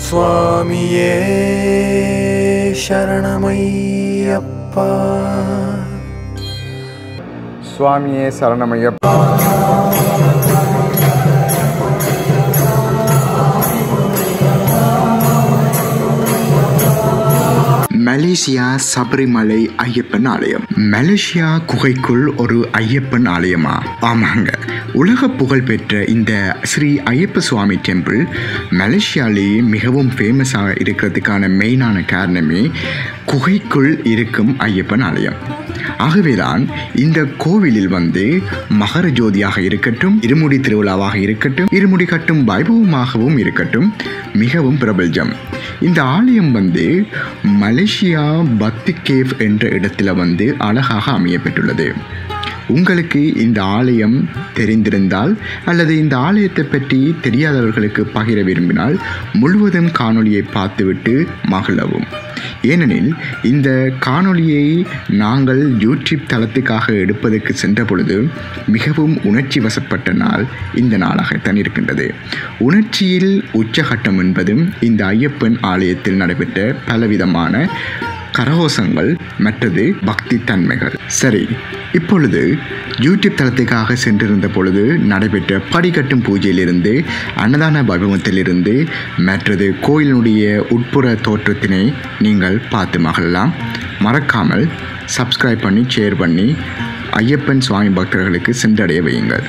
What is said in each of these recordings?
சுவாமியே சரணமையப்பா. சுவாமியே சரணமையப்பா. மலேசியா சபரிமலை ஐயப்பன் ஆலயம். மலேசியா குகைக்குள் ஒரு ஐயப்பன் ஆலயமா? ஆமாங்க. உலக புகழ்பெற்ற இந்த ஸ்ரீ ஐயப்ப சுவாமி டெம்பிள் மலேசியாலேயே மிகவும் ஃபேமஸாக இருக்கிறதுக்கான மெயினான காரணமே குகைக்குள் இருக்கும் ஐயப்பன் ஆலயம். ஆகவேதான் இந்த கோவிலில் மகர ஜோதியாக இருக்கட்டும், இருமுடி திருவிழாவாக இருக்கட்டும், இருமுடி கட்டும் வைபவமாகவும் இருக்கட்டும் மிகவும் பிரபல்யம். இந்த ஆலயம் மலேசியா பக்தி கேவ் என்ற இடத்துல அழகாக அமையப்பட்டுள்ளது. உங்களுக்கு இந்த ஆலயம் தெரிந்திருந்தால் அல்லது இந்த ஆலயத்தை பற்றி தெரியாதவர்களுக்கு பகிர விரும்பினால் முழுவதும் காணொளியை பார்த்துவிட்டு மகிழவும். ஏனெனில் இந்த காணொளியை நாங்கள் யூடியூப் தளத்துக்காக எடுப்பதற்கு சென்ற பொழுது மிகவும் உணர்ச்சி வசப்பட்ட நாள் இந்த நாளாகத்தான் இருக்கின்றது. உணர்ச்சியில் உச்சகட்டம் என்பதும் இந்த ஐயப்பன் ஆலயத்தில் நடைபெற்ற பலவிதமான கரகோஷங்கள் மற்றது பக்தி தன்மைகள். சரி, இப்பொழுது யூடியூப் தளத்துக்காக சென்றிருந்த பொழுது நடைபெற்ற படிக்கட்டும் பூஜையிலிருந்து, அன்னதான வைபவத்திலிருந்து மற்றது கோயிலினுடைய உட்புற தோற்றத்தினை நீங்கள் பார்த்து மகிழலாம். மறக்காமல் சப்ஸ்கிரைப் பண்ணி ஷேர் பண்ணி ஐயப்பன் சுவாமி பக்தர்களுக்கு சென்றடைய வையுங்கள்.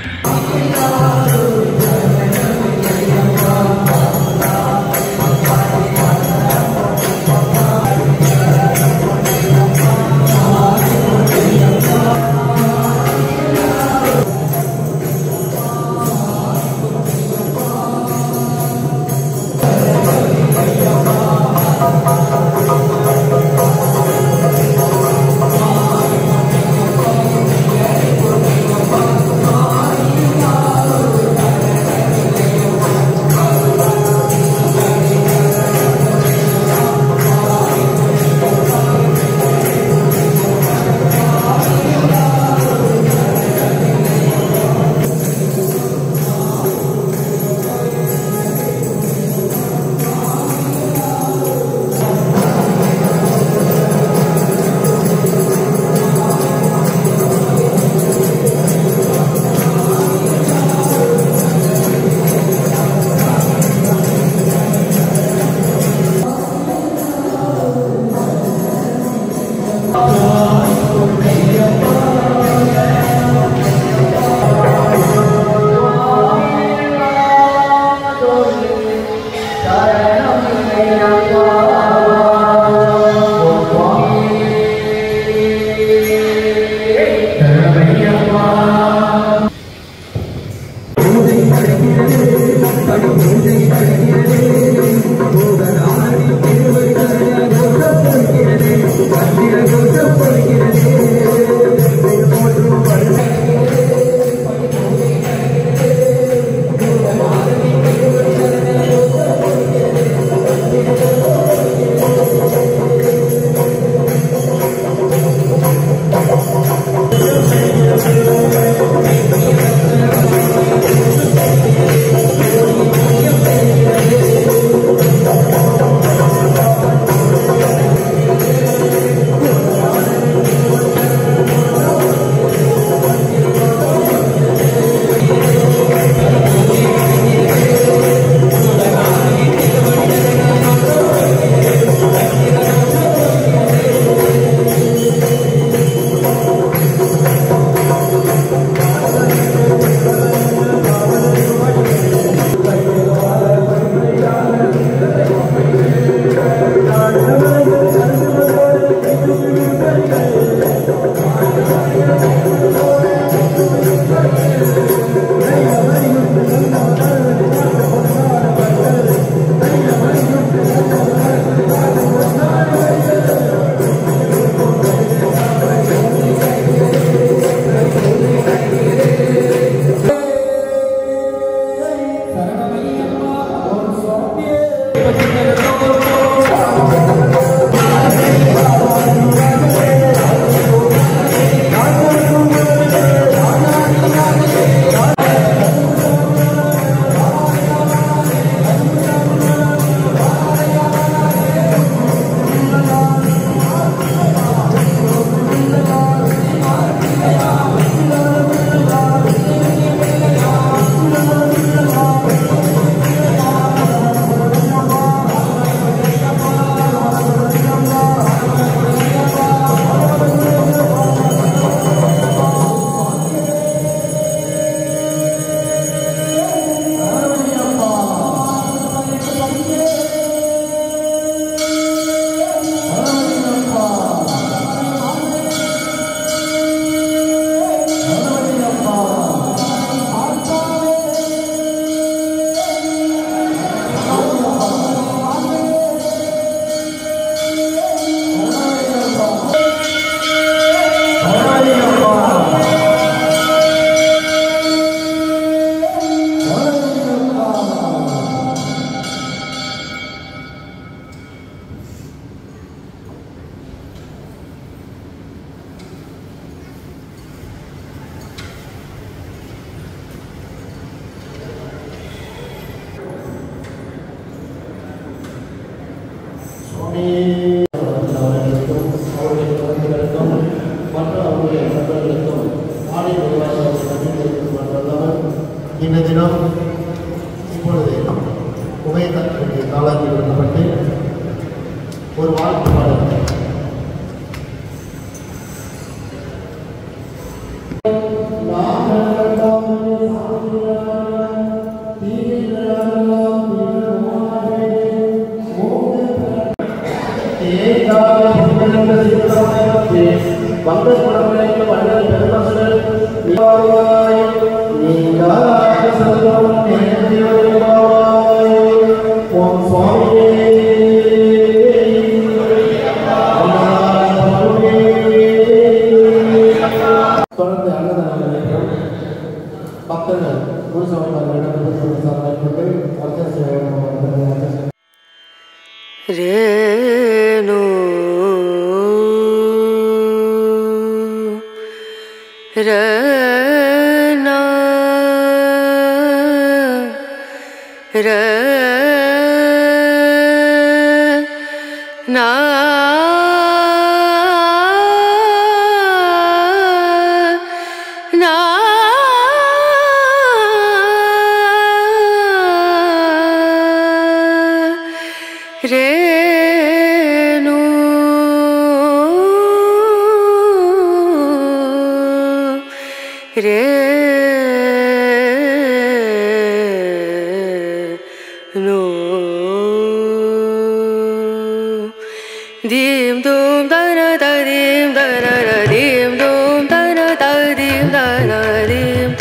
இந்த தினம் இப்பொழுது உபயத்தற்கு காலாக்கி விடப்பட்டு ஒரு வாழ்த்து பாடல் தொடர்ந்து அன்னதானம் பக்தர்கள் குரு சமயங்களிடம் ரேணு ரேனா ரேனா ரேணு ரேணு தீம் தூம் தன தீம் தன தீம் தூம் தன தீம் தன தீம்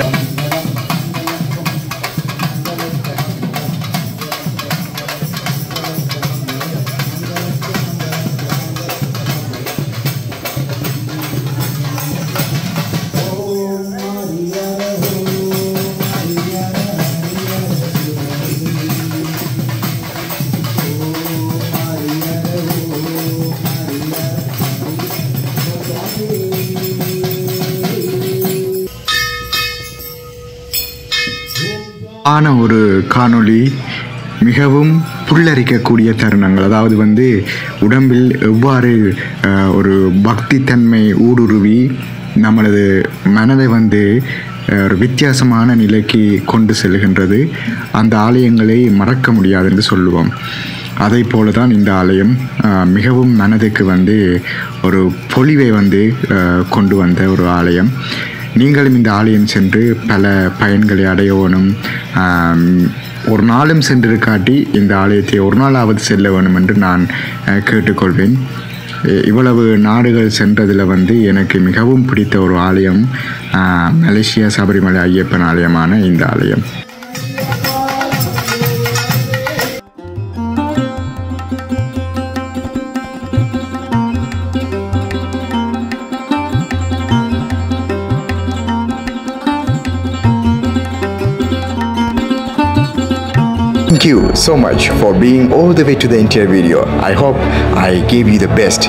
ஆன ஒரு காணொளி மிகவும் புல்லரிக்கக்கூடிய தருணங்கள், அதாவது வந்து உடம்பில் எவ்வாறு ஒரு பக்தி தன்மை ஊடுருவி நம்மளது மனதை வந்து ஒரு வித்தியாசமான நிலைக்கு கொண்டு செல்கின்றது. அந்த ஆலயங்களை மறக்க முடியாது என்று சொல்லுவோம். அதை போல தான் இந்த ஆலயம் மிகவும் மனதுக்கு வந்து ஒரு பொலிவை வந்து கொண்டு வந்த ஒரு ஆலயம். நீங்களும் இந்த ஆலயம் சென்று பல பயன்களை அடையணும். ஒரு நாளும் சென்று காட்டி இந்த ஆலயத்தை ஒரு நாளாவது செல்ல வேணும் என்று நான் கேட்டுக்கொள்வேன். இவ்வளவு நாடுகள் சென்றதில் வந்து எனக்கு மிகவும் பிடித்த ஒரு ஆலயம் மலேசியா சபரிமலை ஐயப்பன் ஆலயமான இந்த ஆலயம். Thank you so much for being all the way to the entire video. I hope I gave you the best.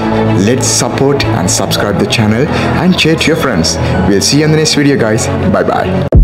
Let's support and subscribe the channel and share to your friends. We'll see you in the next video, guys. Bye bye.